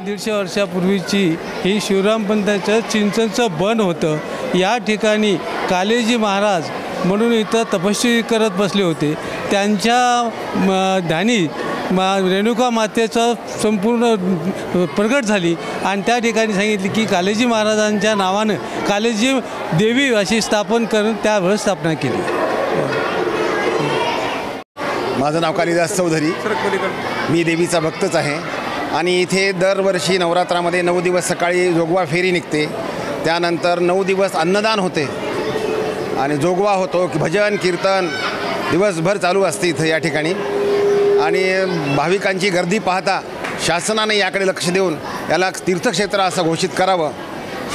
दीडशे वर्षापूर्वीची ही शिवरामपंतांचं चिंचणचं बन होतं। या ठिकाणी कालेजी महाराज म्हणून इथं तपस्वी करत बसले होते। त्यांच्या ध्यानी रेणुका मातेचं संपूर्ण प्रगट झाली आणि त्या ठिकाणी सांगितले की कालेजी महाराजांच्या नावानं कालेजी देवी अशी स्थापन करून त्यावेळेस स्थापना केली। माझं नाव कालिदास चौधरी, मी देवीचा भक्तच आहे आणि इथे दरवर्षी नवरात्रामध्ये 9 दिवस सकाळी जोगवा फेरी निघते, त्यानंतर 9 दिवस अन्नदान होते आणि जोगवा होतो की भजन कीर्तन दिवसभर चालू असते इथं या ठिकाणी। आणि भाविकांची गर्दी पाहता शासनाने याकडे लक्ष देऊन याला तीर्थक्षेत्र असं घोषित करावं,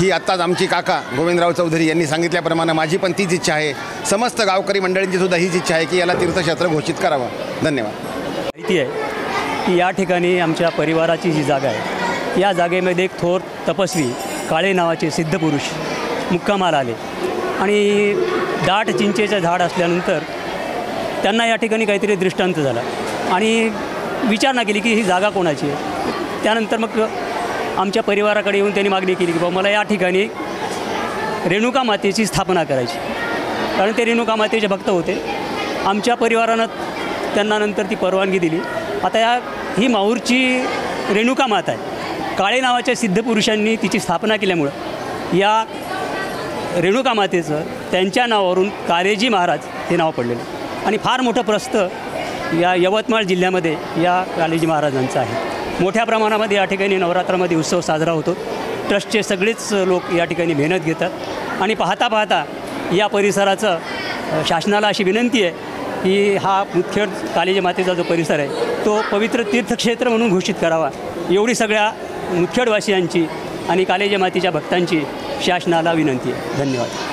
ही आत्ताच आमची काका गोविंदराव चौधरी यांनी सांगितल्याप्रमाणे माझी पण तीच इच्छा आहे। समस्त गावकरी मंडळींची सुद्धा हीच इच्छा आहे की याला तीर्थक्षेत्र घोषित करावं। धन्यवाद। माहिती आहे की या ठिकाणी आमच्या परिवाराची जी जागा आहे, या जागेमध्ये एक थोर तपस्वी काळे नावाचे सिद्धपुरुष मुक्कामाला आले आणि दाट चिंचेचं झाड असल्यानंतर त्यांना या ठिकाणी काहीतरी दृष्टांत झाला आणि विचारणा केली की ही जागा कोणाची आहे। त्यानंतर मग आमच्या परिवाराकडे येऊन त्यांनी मागणी केली की बाबा मला या ठिकाणी रेणुका मातेची स्थापना करायची, कारण ते रेणुका मातेचे भक्त होते। आमच्या परिवारानं त्यांना नंतर ती परवानगी दिली। आता ही माहूरची रेणुका माता आहे, काळे नावाच्या सिद्धपुरुषांनी तिची स्थापना केल्यामुळं या रेणुका मातेचं त्यांच्या नावावरून कालेजी महाराज हे नाव पडलेलं आणि फार मोठं प्रस्थ या यवतमाळ जिल्ह्यामध्ये या कालेजी महाराजांचं आहे। मोठ्या प्रमाणामध्ये या ठिकाणी नवरात्रामध्ये उत्सव साजरा होतो। ट्रस्टचे सगळेच लोक या ठिकाणी मेहनत घेतात आणि पाहता पाहता या परिसराचं शासनाला अशी विनंती आहे की हा मुदखेड कालेजी मातेचा जो परिसर आहे तो पवित्र तीर्थक्षेत्र म्हणून घोषित करावा, एवढी सगळ्या मुदखेडवासियांची आणि कालेजी मातेच्या भक्तांची शासनाला विनंती आहे। धन्यवाद।